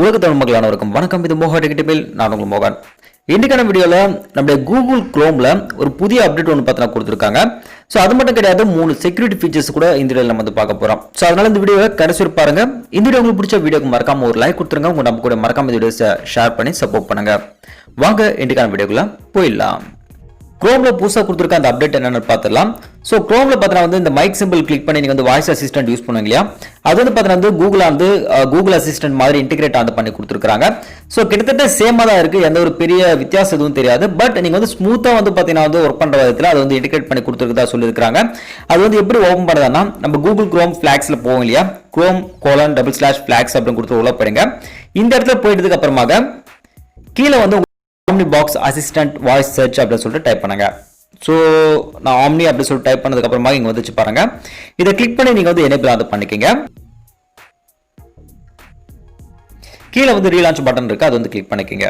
உலக தமிழ் மக்களானவருக்கும் வணக்கம். இது mohatechintamil. நான் உங்கள் மோகன். இன்னைக்கான வீடியோல நம்மளுடைய கூகுள் குரோம்ல ஒரு புதிய அப்டேட் ஒன்று பார்த்தா கொடுத்துருக்காங்க. ஸோ அது மட்டும் கிடையாது, 3 செக்யூரிட்டி ஃபீச்சர்ஸ் கூட இந்த வீடியோவில் நம்ம வந்து பார்க்க போறோம். ஸோ அதனால இந்த வீடியோவை கடைசி பாருங்க. இந்த வீடியோ உங்களுக்கு பிடிச்ச வீடியோக்கு மறக்காம ஒரு லைக் கொடுத்துருங்க. உங்க நம்ம கூட மறக்காம இந்த வீடியோஸை ஷேர் பண்ணி சப்போர்ட் பண்ணுங்க. வாங்க இன்னைக்கான வீடியோக்குள்ள போயிடலாம். குரோம்ல புதுசாக கொடுத்துருக்க அந்த அப்டேட் என்னன்னு பார்த்துடலாம். ஸோ குரோம்ல பார்த்தீங்கன்னா வந்து இந்த மைக் சிம்பிள் கிளிக் பண்ணி நீங்கள் வந்து வாய்ஸ் அசிஸ்டன்ட் யூஸ் பண்ணுவீங்க இல்லையா, அது வந்து பார்த்தீங்கன்னா வந்து கூகுள் அசிஸ்டன்ட் மாதிரி இன்டிகிரேட் வந்து பண்ணி கொடுத்துருக்காங்க. ஸோ கிட்டத்தட்ட சேமாக தான் இருக்கு, எந்த ஒரு பெரிய வித்தியாசம் எதுவும் தெரியாது. பட் நீங்கள் வந்து ஸ்மூத்தாக வந்து பார்த்தீங்கன்னா வந்து ஒர்க் பண்ணுற விதத்தில் அது வந்து இன்டிகிரேட் பண்ணி கொடுத்துருக்கதா சொல்லியிருக்காங்க. அது வந்து எப்படி ஓப்பன் பண்ணுறதுன்னா, நம்ம கூகுள் குரோம் ஃபிளாக்ஸில் போவோம் இல்லையா, chrome:/flags அப்படின்னு கொடுத்து உள்ள போயிடுங்க. இந்த இடத்துல போயிட்டதுக்கு அப்புறமாக கீழே வந்து omni box assistant voice search அப்படின்னு சொல்லிட்டு டைப் பண்ணுங்க. ஸோ நான் ஆம்னி அப்படின்னு சொல்லிட்டு டைப் பண்ணதுக்கு அப்புறமா இங்கே வந்துச்சு பாருங்க. இதை கிளிக் பண்ணி நீங்கள் வந்து எனேபிள் வந்து பண்ணிக்கங்க. கீழே வந்து ரீலான்ச் பட்டன் இருக்கு, அது வந்து கிளிக் பண்ணிக்கங்க.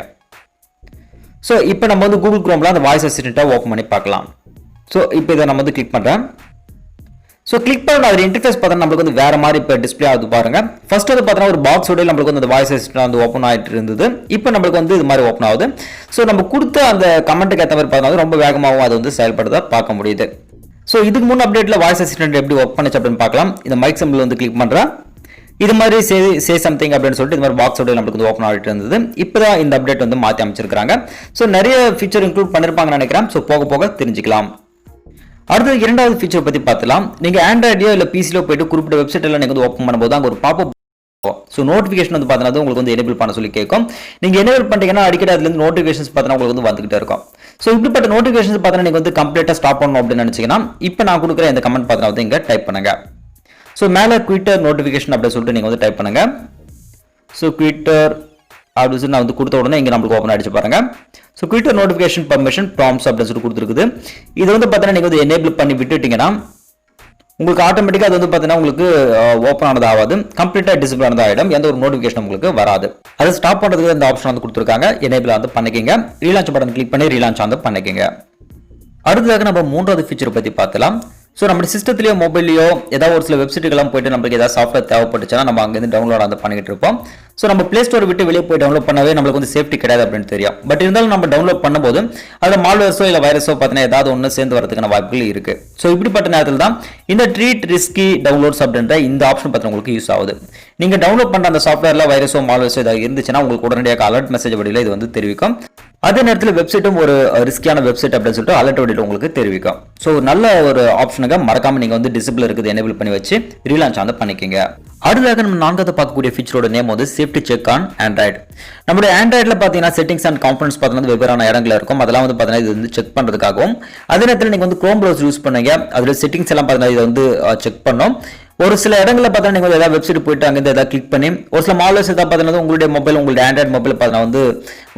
ஸோ இப்போ நம்ம வந்து கூகுள் குரோம்ல அந்த வாய்ஸ் அசிஸ்டன்ட்டை ஓப்பன் பண்ணி பார்க்கலாம். ஸோ இப்போ இதை நம்ம வந்து கிளிக் பண்ணுறேன். ஸோ கிளிக் பண்ண அது இன்டர்ஃபேஸ் பார்த்தா நம்மளுக்கு வந்து வேற மாதிரி இப்போ டிஸ்பிளே ஆகுது பாருங்க. ஃபர்ஸ்ட் வந்து பார்த்தா ஒரு பாக்ஸோட நம்மளுக்கு வந்து அந்த வாய்ஸ் அசிஸ்டன்ட் வந்து ஓப்பன் ஆகிட்டு இருந்தது. இப்போ நம்மளுக்கு வந்து இது மாதிரி ஓப்பன் ஆகுது. ஸோ நம்ம கொடுத்த அந்த கமெண்ட்டுக்கு ஏற்ற மாதிரி பார்த்தா ரொம்ப வேகமாகவும் அது வந்து செயல்படுறதா பார்க்க முடியுது. ஸோ இதுக்கு முன் அப்டேட்ல வாய்ஸ் அசிஸ்டன்ட் எப்படி ஒர்க் பண்ணுச்சு அப்படின்னு பார்க்கலாம். இந்த மைக் சிம்பிள் வந்து கிளிக் பண்ணுறேன். இது மாதிரி சே சம்திங் அப்படின்னு சொல்லிட்டு இது மாதிரி பாக்ஸோட நம்மளுக்கு வந்து ஓப்பன் ஆகிட்டு இருந்தது. இப்போதான் இந்த அப்டேட் வந்து மாற்றி அமைச்சிருக்காங்க. ஸோ நிறைய ஃபீச்சர் இன்க்ளூட் பண்ணிருப்பாங்கன்னு நினைக்கிறேன். ஸோ போக போக தெரிஞ்சுக்கலாம். அடுத்து இரண்டாவது ஃபீச்சர் பத்தி பார்க்கலாம். நீங்க ஆண்ட்ராய்டியோ இல்ல பிசிலோ போயிட்டு குறிப்பிட்ட வெப்சைட் எல்லாம் நீங்க வந்து ஓப்பன் பண்ணும்போது அங்க ஒரு பாப்அப் ஸோ நோட்டிஃபிகேஷன் வந்து பார்த்தீங்கன்னா உங்களுக்கு வந்து எனேபிள் பண்ண சொல்லி கேட்கும். நீங்க எனேபிள் பண்ணிட்டீங்கன்னா அடிக்கடி அதுல இருந்து நோட்டிஃபிகேஷன்ஸ் பார்த்தீங்கன்னா உங்களுக்கு வந்து வந்துகிட்டே இருக்கும். ஸோ இப்படிப்பட்ட நோட்டிஃபிகேஷன்ஸ் பார்த்தீங்கன்னா நீங்க வந்து கம்ப்ளீட்டா ஸ்டாப் பண்ணணும் அப்படின்னு நினைச்சீங்கன்னா இப்போ நான் கொடுக்குற இந்த கமெண்ட் பார்த்தீங்கன்னா வந்து இங்க டைப் பண்ணுங்க. ஸோ மேலே ட்விட்டர் நோட்டிஃபிகேஷன் அப்படின்னு சொல்லிட்டு நீங்க வந்து டைப் பண்ணுங்க. ஸோ ட்விட்டர் அப்படின்னு சொல்லி நான் வந்து கொடுத்த உடனே இங்கே நம்மளுக்கு ஓப்பன் ஆகிடுச்சு பாருங்க. ஸோ ட்விட்டர் நோட்டிஃபிகேஷன் பர்மிஷன் ப்ராம்ஸ் அப்படின்னு சொல்லி கொடுத்துருக்குது. இது வந்து பார்த்தீங்கன்னா நீங்கள் வந்து எனேபிள் பண்ணி விட்டுட்டீங்கன்னா உங்களுக்கு ஆட்டோமேட்டிக்காக அது வந்து பார்த்தீங்கன்னா உங்களுக்கு ஓப்பன் ஆனது ஆகாது, கம்ப்ளீட்டாக டிசபிள் ஆனது ஆகிடும், எந்த ஒரு நோட்டிஃபிகேஷன் உங்களுக்கு வராது. அதை ஸ்டாப் பண்ணுறதுக்கு இந்த ஆப்ஷன் வந்து கொடுத்துருக்காங்க. எனேபிள் வந்து பண்ணிக்கங்க. ரீலான்ச் பட்டன் கிளிக் பண்ணி ரீலான்ச் வந்து பண்ணிக்கங்க. அடுத்ததாக நம்ம மூன்றாவது ஃபீச்சர் பற்றி பார்க்கலாம். ஸோ நம்ம சிஸ்டத்துலையோ மொபைலையோ ஏதாவது ஒரு சில வெப்சைட்டுக்கெல்லாம் போயிட்டு நம்மளுக்கு ஏதாவது சாஃப்ட்வேர் தேவைப்பட்டுச்சுன்னா நம்ம அங்கேருந்து டவுன்லோட் வந்து பண்ணிட்டு இருப்போம். ஸோ நம்ம பிளே ஸ்டோர் விட்டு வெளியே போய் டவுன்லோட் பண்ணவே நம்மளுக்கு வந்து சேஃப்டி கிடையாது அப்படின்னு தெரியும். பட் இருந்தாலும் நம்ம டவுன்லோட் பண்ணும்போது அதில் மால்வேர்ஸோ இல்லை வைரஸோ பார்த்தீங்கன்னா ஏதாவது ஒன்று சேர்ந்து வரதுக்கான வாய்ப்புகள் இருக்கு. ஸோ இப்படிப்பட்ட நேரத்தில் தான் இந்த ட்ரீட் ரிஸ்கி டவுன்லோட்ஸ் அப்படின்ற இந்த ஆப்ஷன் பார்த்தீங்கன்னா உங்களுக்கு யூஸ் ஆகுது. நீங்கள் டவுன்லோட் பண்ணுற அந்த சாஃப்ட்வேரில் வைரஸோ மால்வேர்ஸோ ஏதாவது இருந்துச்சுன்னா உங்களுக்கு உடனடியாக அலர்ட் மெசேஜ் வழியில் இது வந்து தெரிவிக்கும். அதே நேரத்தில் வெப்சைட்டும் ஒரு ரிஸ்கியான வெப்சைட் அப்படின்னு சொல்லிட்டு அலர்ட் வழியில் உங்களுக்கு தெரிவிக்கும். ஸோ நல்ல ஒரு ஆப்ஷனுக்கு மறக்காம நீங்க வந்து டிசபிள் இருக்குது எனேபிள் பண்ணி வச்சு ரீலான்ச் வந்து பண்ணிக்கங்க. அடுத்ததாக நம்ம நான்காவது பார்க்கக்கூடிய ஃபீச்சரோட நேம் வந்து சேஃப்டி செக் ஆன் ஆண்ட்ராய்டு. நம்மளுடைய ஆண்ட்ராய்டில் பார்த்தீங்கன்னா செட்டிங்ஸ் அண்ட் காம்பனன்ட்ஸ் பார்த்தீங்கன்னா வெவ்வேறான இடங்கள் இருக்கும். அதெல்லாம் வந்து பார்த்தீங்கன்னா இது வந்து செக் பண்ணுறதுக்காகவும், அதே நேரத்தில் நீங்கள் வந்து குரோம் ப்ரௌசர் யூஸ் பண்ணுங்க, அதில் செட்டிங்ஸ் எல்லாம் பார்த்தீங்கன்னா இதை வந்து செக் பண்ணோம். ஒரு சில இடங்களில் பார்த்தா நீங்கள் ஏதாவது வெப்சைட் போயிட்டு அங்கேருந்து ஏதாவது கிளிக் பண்ணி ஒரு சில மால்வேர்ஸ் ஏதாவது பார்த்தீங்கன்னா உங்களுடைய மொபைல் உங்களுடைய ஆண்ட்ராய்டு மொபைல் பார்த்தீங்கன்னா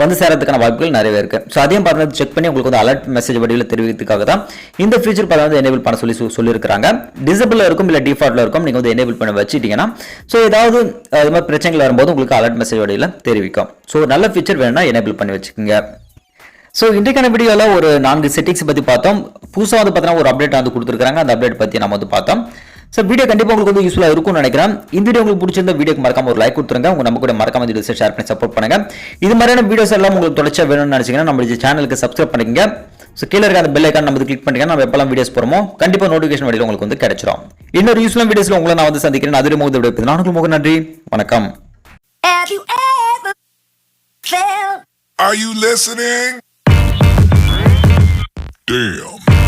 வந்து சேரதுக்கான வாய்ப்புகள் நிறையவே இருக்கு. ஸோ அதையும் பார்த்தீங்கன்னா செக் பண்ணி உங்களுக்கு வந்து அலர்ட் மெசேஜ் வடிவில் தெரிவிக்கிறதுக்காக தான் இந்த ஃபீச்சர் பார்த்தீங்கன்னா எனேபிள் பண்ண சொல்லியிருக்காங்க. டிசபிள் இருக்கும் இல்லை டிஃபால்ட்ல இருக்கும், நீங்கள் வந்து எனேபிள் பண்ணி வச்சுட்டீங்கன்னா ஸோ ஏதாவது இது மாதிரி பிரச்சனைகள் வரும்போது உங்களுக்கு அலர்ட் மெசேஜ் வடிவில் தெரிவிக்கும். ஸோ நல்ல ஃபீச்சர் வேணும்னா எனேபிள் பண்ணி வச்சுக்கோங்க. ஸோ இன்றைக்கான வீடியோவில் ஒரு 4 செட்டிங்ஸ் பற்றி பார்த்தோம். புதுசாக வந்து பார்த்தீங்கன்னா ஒரு அப்டேட் வந்து கொடுத்துருக்காங்க. அந்த அப்டேட் பற்றி நம்ம வந்து பார்த்தோம். ஸோ வீடியோ கண்டிப்பாக உங்களுக்கு வந்து யூஸ்ஃபுல்லாக இருக்கும்னு நினைக்கிறேன். இந்த வீடியோ உங்களுக்கு பிடிச்சிருந்த வீடியோக்கு மறக்காம ஒரு லைக் கொடுத்துருங்க. உங்க நம்ம கூட மறக்காம இந்த வீடியோஸை ஷேர் பண்ணி சப்போர்ட் பண்ணுங்க. இது மாதிரியான வீடியோஸ் எல்லாம் உங்களுக்கு தொடர்ச்சியா வேணும்னு நினைச்சீங்கன்னா நம்ம சேனலுக்கு சப்ஸ்கிரைப் பண்ணிக்கங்க. ஸோ கீழே இருக்க அந்த பெல் ஐக்கான் நம்ம கிளிக் பண்ணிங்கன்னா நம்ம எப்பெல்லாம் வீடியோஸ் போறோமோ கண்டிப்பாக நோட்டிஃபிகேஷன் வழியில் உங்களுக்கு வந்து கிடைச்சிடும். இன்னொரு யூஸ்ஃபுல்லான வீடியோஸ்ல உங்களை நான் வந்து சந்திக்கிறேன். அதுவே உங்களுக்கு நான் உங்களுக்கு நன்றி, வணக்கம். Are you listening? Damn.